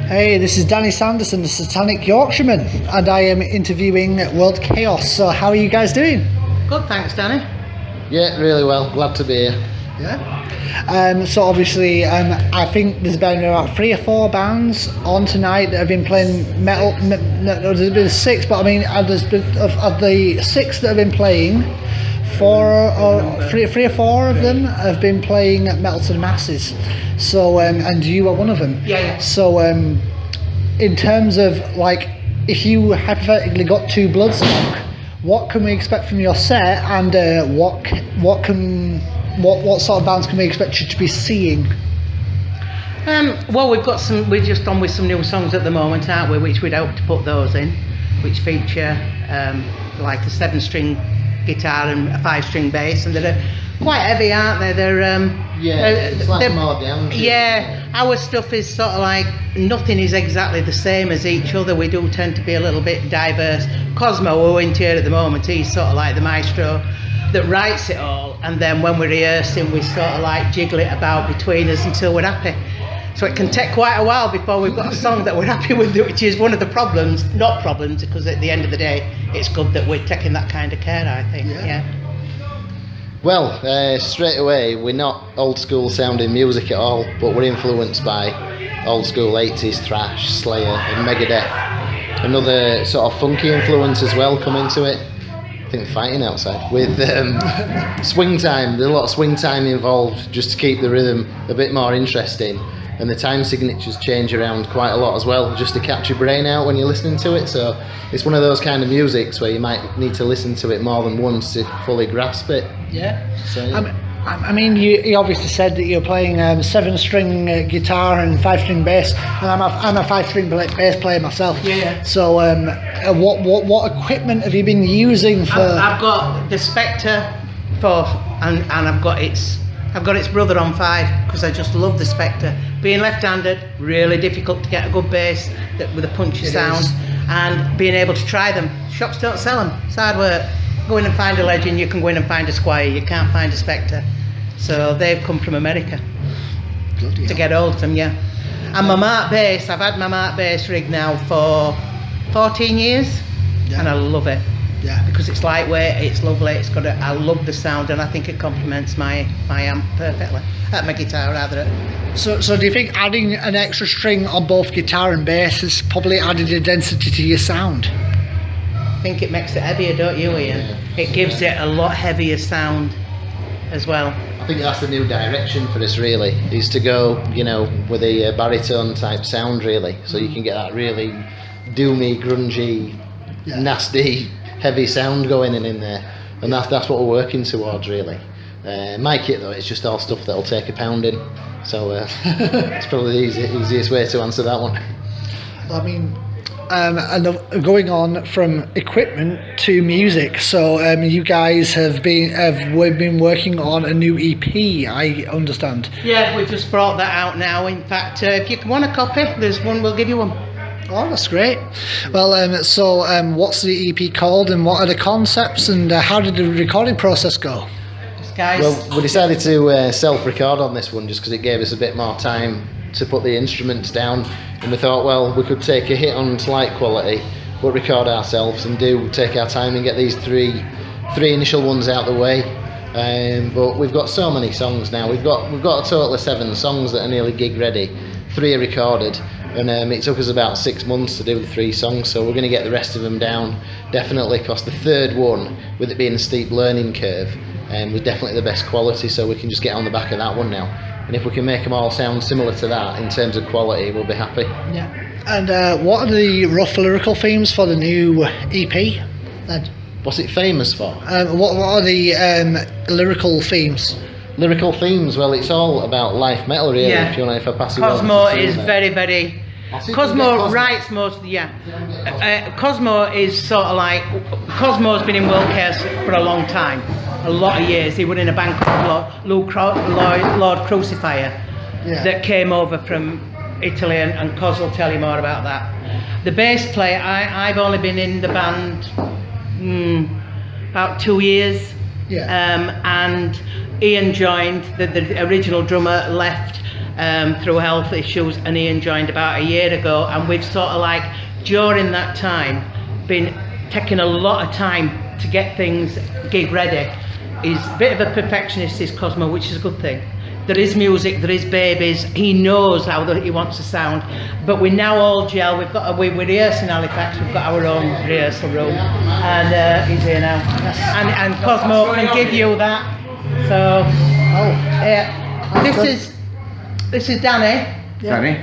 Hey, this is Danny Sanderson, the Satanic Yorkshireman, and I am interviewing World Chaos. So how are you guys doing? Good, thanks, Danny. Yeah, really well. Glad to be here. Yeah. So obviously, I think there's been about 3 or 4 bands on tonight that have been playing metal. No, there's been 6, but I mean, there's been, of the 6 that have been playing, 3 or 4 of them have been playing metal to the masses. So, and you are one of them. Yeah. So, in terms of like, if you hypothetically got 2 Bloodstock, what can we expect from your set, and what sort of bands can we expect you to be seeing? Well, we're just on with some new songs at the moment, aren't we? Which we'd hope to put those in, which feature like a 7-string guitar and a 5-string bass, and they're quite heavy, aren't they? It's like more down. Yeah, our stuff is sort of like, nothing is exactly the same as each other. We do tend to be a little bit diverse. Cosmo, who in here at the moment, he's sort of like the maestro that writes it all, and then when we're rehearsing, we sort of like jiggle it about between us until we're happy. So it can take quite a while before we've got a song that we're happy with, which is one of the problems, not problems, because at the end of the day, it's good that we're taking that kind of care, I think. Yeah. Well, straight away, we're not old school sounding music at all, but we're influenced by old school 80s thrash, Slayer and Megadeth. Another sort of funky influence as well come into it. I think fighting outside with swing time. There's a lot of swing time involved just to keep the rhythm a bit more interesting, and the time signatures change around quite a lot as well, just to catch your brain out when you're listening to it. So it's one of those kind of musics where you might need to listen to it more than once to fully grasp it. Yeah. So, yeah. I mean, you obviously said that you're playing 7-string guitar and 5-string bass, and I'm a 5-string bass player myself. Yeah. So, what equipment have you been using for? I've got the Spectre 4, and I've got its brother on 5, because I just love the Spectre. Being left-handed, really difficult to get a good bass with a punchy sound, and being able to try them. Shops don't sell them. It's hard work. Go in and find a Legend, you can go in and find a Squire, you can't find a Spectre. So they've come from America to get hold of them, yeah. And my Mark bass, I've had my Mark bass rig now for 14 years, and I love it. Yeah. Because it's lightweight, it's lovely, I love the sound, and I think it complements my amp perfectly. My guitar rather. So do you think adding an extra string on both guitar and bass has probably added a density to your sound? I think it makes it heavier, don't you, Ian? Yeah. It gives it a lot heavier sound as well. I think that's the new direction for this, really, is to go, with a baritone type sound, really, so you can get that really doomy, grungy, nasty, heavy sound going in there, and that's what we're working towards, really. My kit, though, it's just all stuff that'll take a pounding, so it's probably the easiest way to answer that one. I mean, and going on from equipment to music, so you guys have been working on a new EP, I understand. Yeah, we just brought that out now. In fact, if you want a copy, there's one, we'll give you one. Oh, that's great. Well, what's the EP called, and what are the concepts, and how did the recording process go? Guys. Well, we decided to self-record on this one just because it gave us a bit more time to put the instruments down, and we thought, well, we could take a hit on light quality but record ourselves and take our time and get these three initial ones out the way. But we've got so many songs now. We've got a total of 7 songs that are nearly gig ready. 3 are recorded, and it took us about 6 months to do the 3 songs, so we're going to get the rest of them down definitely, because the 3rd one, with it being a steep learning curve, was definitely the best quality, so we can just get on the back of that one now. And if we can make them all sound similar to that in terms of quality, we'll be happy. Yeah. And what are the rough lyrical themes for the new EP then? What's it famous for? What are the lyrical themes? Lyrical themes? Well, it's all about life metal, really. Yeah. If I pass it Cosmo over to is very, very... Cosmo writes most, Cosmo is sort of like... Cosmo's been in World Chaos for a long time. A lot of years. He was in a band called Lord Crucifier that came over from Italy, and Cos will tell you more about that. The bass player, I've only been in the band about 2 years, and Ian joined, the original drummer left, through health issues, and Ian joined about a year ago, and we've sort of like, during that time, been taking a lot of time to get things gig ready. He's a bit of a perfectionist, is Cosmo, which is a good thing. There is music, there is babies, he knows how he wants to sound, but we now all gel. We rehearse in Halifax, we've got our own rehearsal room, and he's here now. And Cosmo can give you that. So, this is Danny. Danny.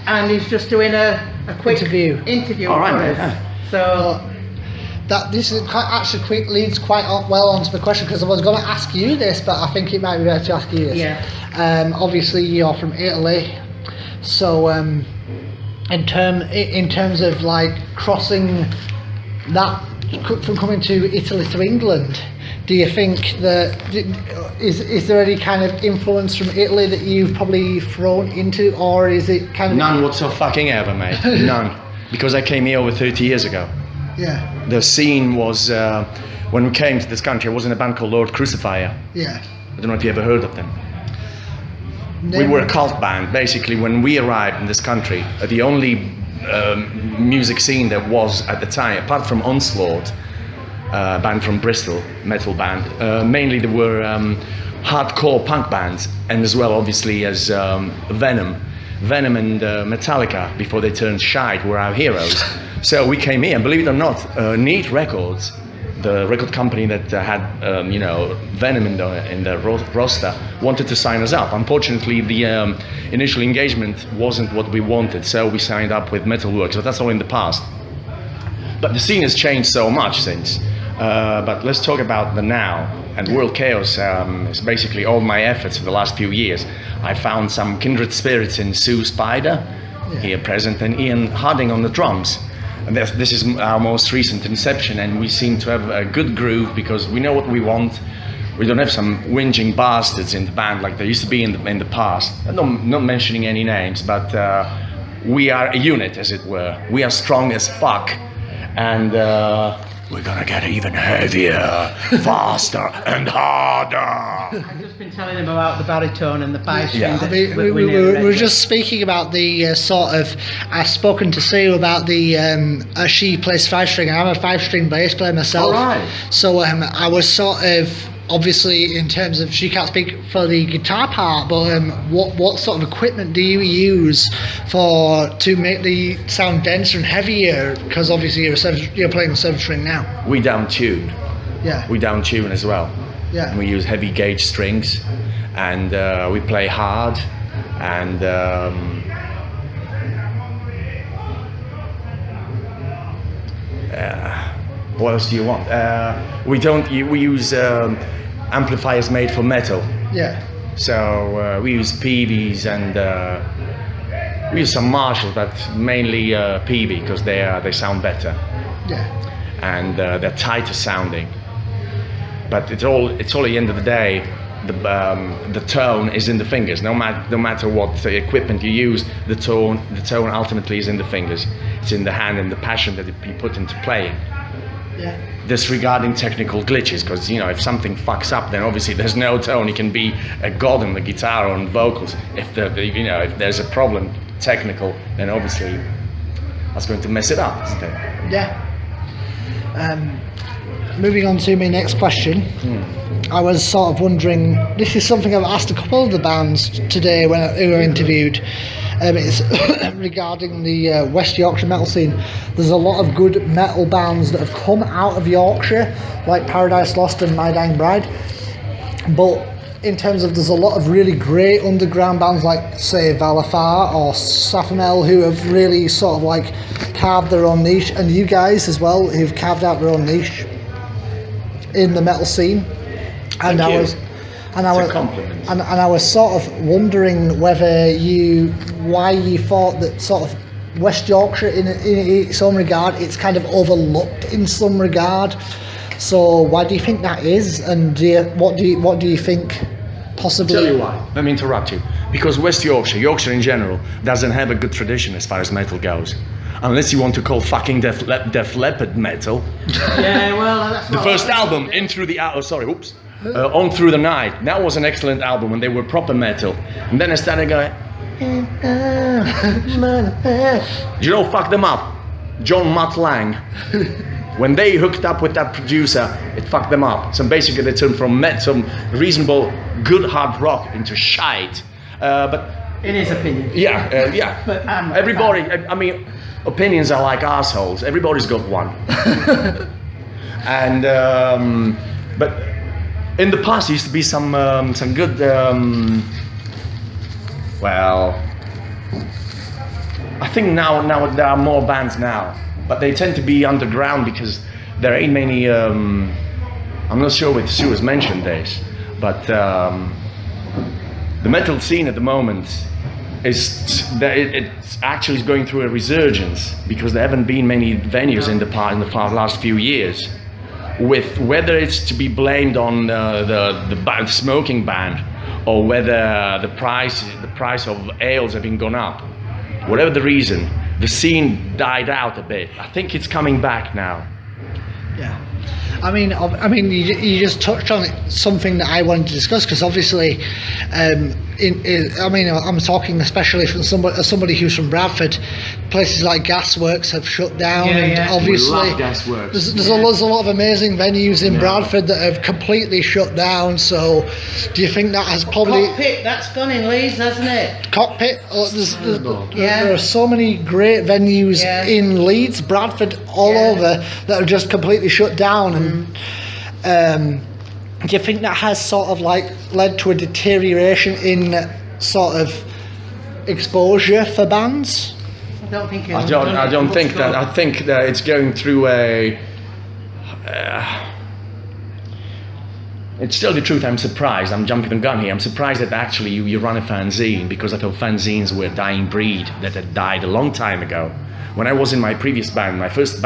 And he's just doing a quick interview. All right. For us. So. This is actually leads quite well onto the question, because I was going to ask you this, but I think it might be better to ask you this. Yeah. Obviously, you're from Italy, so in terms of like crossing that from coming to Italy to England, do you think that is there any kind of influence from Italy that you've probably thrown into, or is it kind of None whatsoever, mate. None, because I came here over 30 years ago. Yeah. The scene was when we came to this country. I was in a band called Lord Crucifier. Yeah. I don't know if you ever heard of them. We were a cult band. Basically, when we arrived in this country, the only music scene there was at the time, apart from Onslaught, band from Bristol, metal band, mainly there were hardcore punk bands, and as well, obviously, as Venom and Metallica, before they turned shite, were our heroes. So we came here, and believe it or not, Neat Records, the record company that had Venom in the roster, wanted to sign us up. Unfortunately, the initial engagement wasn't what we wanted, so we signed up with Metalworks, but that's all in the past. But the scene has changed so much since. But let's talk about the now. And World Chaos is basically all my efforts for the last few years. I found some kindred spirits in Sue Spider, here present, and Ian Harding on the drums. And this is our most recent inception, and we seem to have a good groove because we know what we want. We don't have some whinging bastards in the band like there used to be in the past. I'm not mentioning any names, but we are a unit, as it were. We are strong as fuck, and we're gonna get even heavier, faster, and harder. I've just been telling him about the baritone and the five string. Yeah. We were just speaking about the sort of. I've spoken to Sue about the. She plays 5-string, and I'm a 5-string bass player myself. All right. So I was sort of obviously in terms of she can't speak for the guitar part, but what sort of equipment do you use to make the sound denser and heavier? Because obviously you're playing 7-string now. We down tune. Yeah. We down tune as well. Yeah. And we use heavy gauge strings, and we play hard, and what else do you want? We use amplifiers made for metal. Yeah. So we use PVs, and we use some Marshalls, but mainly PV because they sound better. Yeah. And they're tighter sounding. But it's all at the end of the day, the tone is in the fingers. No matter what equipment you use, the tone ultimately is in the fingers. It's in the hand and the passion that you put into playing. Yeah. Disregarding technical glitches, because if something fucks up, then obviously there's no tone. You can be a god on the guitar or on vocals. If there's a problem technical, then obviously that's going to mess it up, isn't it? Yeah. Moving on to my next question, I was sort of wondering, this is something I've asked a couple of the bands today who were interviewed, it's regarding the West Yorkshire metal scene. There's a lot of good metal bands that have come out of Yorkshire, like Paradise Lost and My Dying Bride, but in terms of, there's a lot of really great underground bands like, say, Valafar or Safamel, who have really sort of like carved their own niche, and you guys as well, who've carved out their own niche in the metal scene. And I was sort of wondering why you thought that sort of West Yorkshire in its own regard, it's kind of overlooked in some regard. So why do you think that is, and what do you think possibly? Tell you why. Let me interrupt you. Because West Yorkshire in general, doesn't have a good tradition as far as metal goes. Unless you want to call fucking Def Leppard metal. Yeah, well, that's The first album, In Through the Out. Oh, sorry, oops. On Through the Night. That was an excellent album when they were proper metal. And then I started going, you know, fuck them up. John Mutt Lang. When they hooked up with that producer, it fucked them up. So basically they turned from some reasonable, good hard rock into shite. But In his opinion. yeah. But Everybody, I mean, opinions are like assholes. Everybody's got one. And but in the past used to be some good. Well, I think now there are more bands now, but they tend to be underground because there ain't many. I'm not sure if Sue has mentioned this, but the metal scene at the moment it's actually going through a resurgence because there haven't been many venues in the last few years. With whether it's to be blamed on the smoking ban or whether the price of ales have been gone up, whatever the reason, the scene died out a bit. I think it's coming back now. Yeah. I mean, you just touched on it, something that I wanted to discuss because obviously, I'm talking especially from somebody who's from Bradford. Places like Gasworks have shut down, obviously, we love Gasworks. There's a lot of amazing venues in Bradford that have completely shut down. So, do you think that has probably Cockpit? That's gone in Leeds, hasn't it? Cockpit? There are so many great venues in Leeds, Bradford, all over that are just completely shut down. And do you think that has sort of like led to a deterioration in sort of exposure for bands? I don't think think that. I think that it's going through a. It's still the truth. I'm surprised. I'm jumping the gun here. I'm surprised that actually you run a fanzine because I thought fanzines were a dying breed that had died a long time ago. When I was in my previous band, my first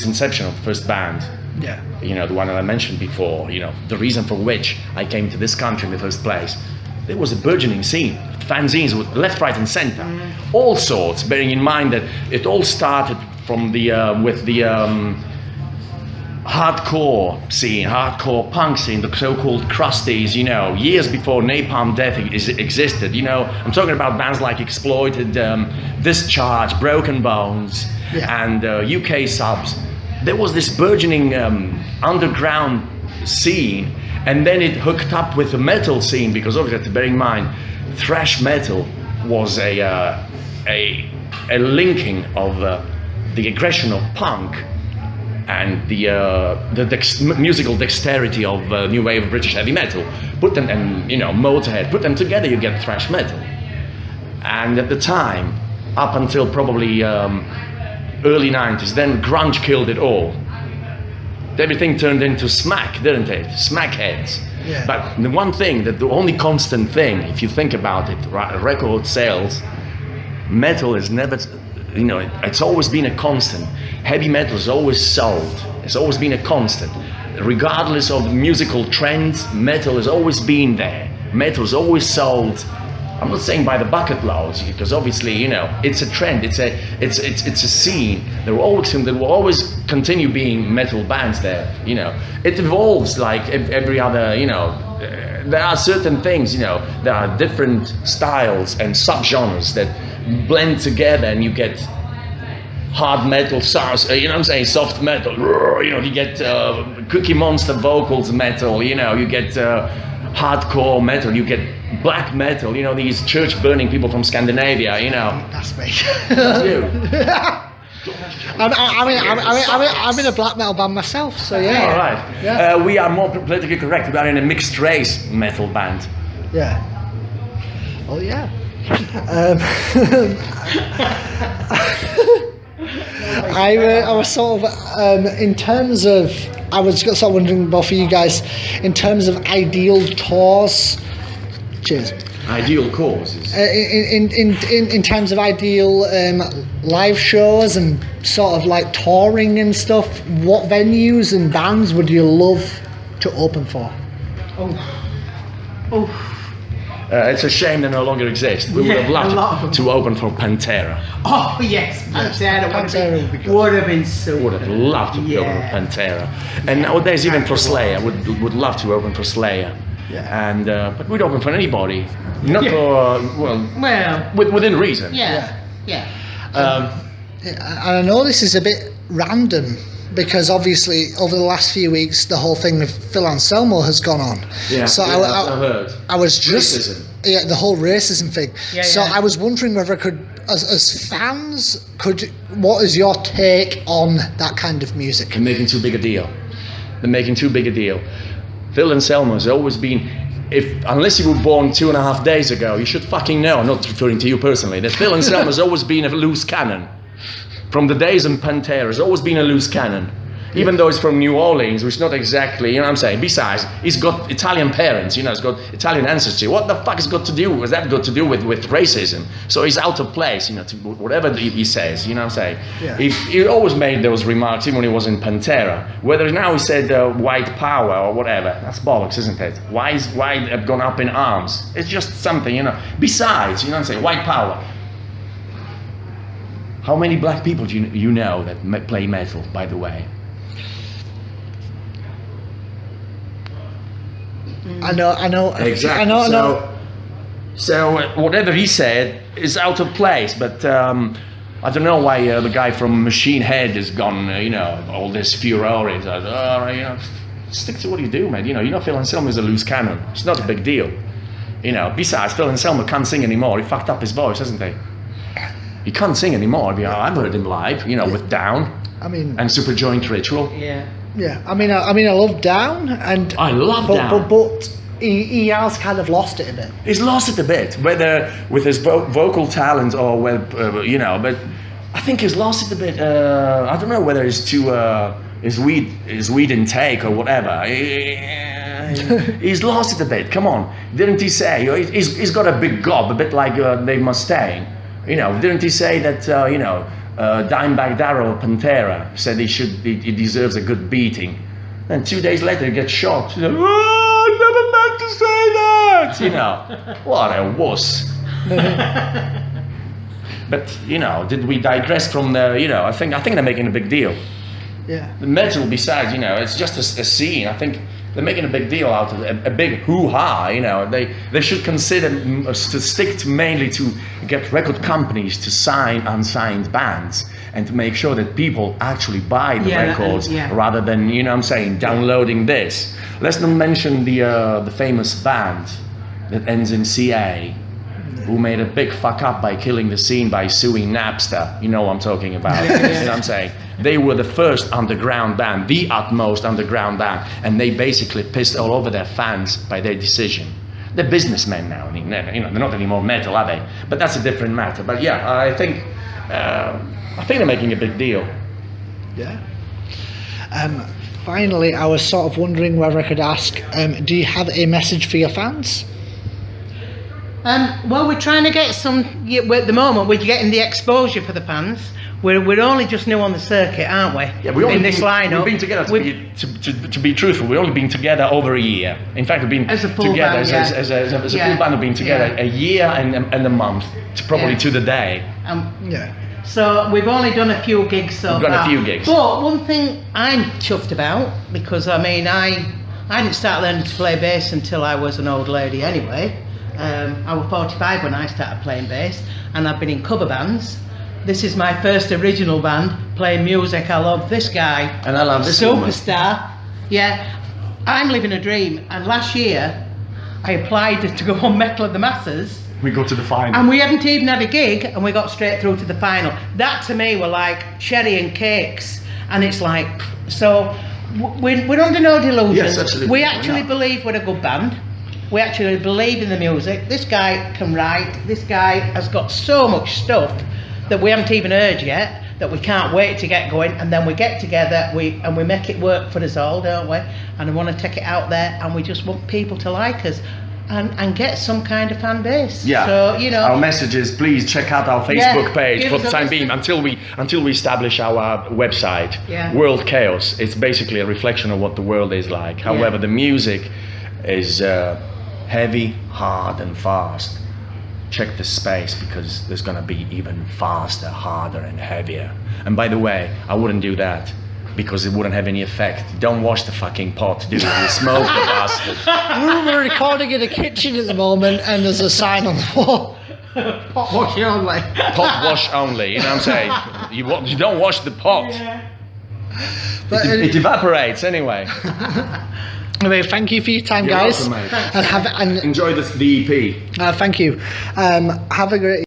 inception of the first band. Yeah. You know, the one that I mentioned before. You know, the reason for which I came to this country in the first place. There was a burgeoning scene. Fanzines with left, right, and centre, all sorts. Bearing in mind that it all started from with the hardcore scene, hardcore punk scene, the so-called crusties. You know, years before Napalm Death existed. You know, I'm talking about bands like Exploited, Discharge, Broken Bones, and UK subs. There was this burgeoning underground scene. And then it hooked up with the metal scene because obviously, you have to bear in mind, thrash metal was a linking of the aggression of punk and the musical dexterity of new wave of British heavy metal. Put them and Motorhead. Put them together, you get thrash metal. And at the time, up until probably early '90s, then grunge killed it all. Everything turned into smack, didn't it? Smackheads. Yeah. But the one thing, the only constant thing, if you think about it, record sales, metal is never, it's always been a constant. Heavy metal is always sold. It's always been a constant. Regardless of musical trends, metal has always been there. Metal is always sold. I'm not saying by the bucket loads, because obviously, it's a trend. It's a scene. There will always continue being metal bands there. It evolves like every other. There are certain things. There are different styles and subgenres that blend together, and you get hard metal, soft metal. You get Cookie Monster vocals metal. You get hardcore metal. You get black metal, these church burning people from Scandinavia, That's me. That's you. I'm in a black metal band myself, so yeah. All right. Yeah. We are more politically correct. We are in a mixed race metal band. Yeah. Oh yeah. I was sort of in terms of I was sort of wondering both of you guys in terms of ideal tours. Cheers. Ideal causes. In terms of ideal live shows and sort of like touring and stuff, what venues and bands would you love to open for? It's a shame they no longer exist. We would have a lot of loved them. to open for Pantera. Oh yes, Pantera Pantera would be good. would have been super. Would have loved to be open for Pantera. And nowadays, even for Slayer, would love to open for Slayer. Yeah. And but we'd open for anybody, not for Well, within reason. yeah. Yeah, and I know this is a bit random because obviously over the last few weeks the whole thing with Phil Anselmo has gone on. Yeah, So I've heard. I was just Racism. yeah, the whole racism thing. Yeah, so yeah. I was wondering whether I could, as fans, what is your take on that kind of music? They're making too big a deal. They're making too big a deal. Phil Anselmo has always been, unless you were born 2.5 days ago, you should fucking know, I'm not referring to you personally, that Phil Anselmo has always been a loose cannon. From the days in Pantera, has always been a loose cannon. Even though he's from New Orleans, which is not exactly, you know what I'm saying? Besides, he's got Italian parents, you know, he's got Italian ancestry. What the fuck has that got to do with racism? So he's out of place, you know, to whatever he says, you know what I'm saying? Yeah. He always made those remarks, even when he was in Pantera. Whether now he said white power or whatever, that's bollocks, isn't it? Why have gone up in arms? It's just something, you know. Besides, you know what I'm saying? White power. How many black people do you know that play metal, by the way? I know. Exactly. I know. So whatever he said is out of place. But I don't know why the guy from Machine Head has gone. You know, all this furore. He's like, you know, stick to what you do, man. You know, Phil Anselmo is a loose cannon. It's not a big deal. You know. Besides, Phil Anselmo can't sing anymore. He fucked up his voice, hasn't he? He can't sing anymore. I've heard him live. You know, with Down. I mean, and Super Joint Ritual. Yeah. Yeah, I mean, I love Down, and I love Down, but he has kind of lost it a bit. He's lost it a bit, whether with his vocal talent or with you know. But I think he's lost it a bit. I don't know whether it's too his weed intake or whatever. He's lost it a bit. Come on, didn't he say he's got a big gob, a bit like Dave Mustaine? You know, didn't he say that? You know. Dimebag Darrell of Pantera said he deserves a good beating. Then 2 days later he gets shot. He's like, I never meant to say that. You know, what a wuss. But you know, did we digress from the? You know, I think they're making a big deal. Yeah. The metal, besides, you know, it's just a scene. I think they're making a big deal out of it, a big hoo-ha. You know, they should consider to stick to mainly to get record companies to sign unsigned bands and to make sure that people actually buy the records rather than, you know what I'm saying, downloading this. Let's not mention the famous band that ends in CA, who made a big fuck up by killing the scene by suing Napster. You know what I'm talking about. You know what I'm saying? They were the first underground band, the utmost underground band, and they basically pissed all over their fans by their decision. They're businessmen now. I mean, you know, they're not anymore metal, are they? But that's a different matter. But yeah, I think they're making a big deal. Yeah. Finally, I was sort of wondering whether I could ask, do you have a message for your fans? Well, we're trying to get some. At the moment, we're getting the exposure for the fans. We're only just new on the circuit, aren't we? Yeah, in this lineup. We've been together, to be truthful, we've only been together over a year. In fact, we've been as a full together band, as a full band. We've been together a year and a month, probably to the day. Yeah. So we've only done a few gigs so far. We've done a few gigs. But one thing I'm chuffed about, because I mean, I didn't start learning to play bass until I was an old lady anyway. I was 45 when I started playing bass, and I've been in cover bands. This is my first original band, playing music I love. This guy. And I love this Superstar. Woman. Yeah. I'm living a dream, and last year I applied to go on Metal of the Masses. We got to the final. And we hadn't even had a gig, and we got straight through to the final. That to me were like cherry and cakes. And it's like, so we're under no delusions. Yes, absolutely. We actually believe we're a good band. We actually believe in the music. This guy can write. This guy has got so much stuff that we haven't even heard yet, that we can't wait to get going. And then we get together, we make it work for us all, don't we? And I want to take it out there, and we just want people to like us and get some kind of fan base. Yeah. So, you know, our message is, please check out our Facebook page for the time being until we establish our website. Yeah. World Chaos. It's basically a reflection of what the world is like. However, the music is heavy, hard, and fast. Check the space, because there's gonna be even faster, harder, and heavier. And by the way, I wouldn't do that, because it wouldn't have any effect. Don't wash the fucking pot, dude. You smoke the bastard. We're recording in a kitchen at the moment, and there's a sign on the wall. Pot washing only. Pot wash only, you know what I'm saying? You don't wash the pot. But It evaporates anyway. anyway, thank you for your time, You're guys. welcome, mate. And Enjoy the EP. thank you. Have a great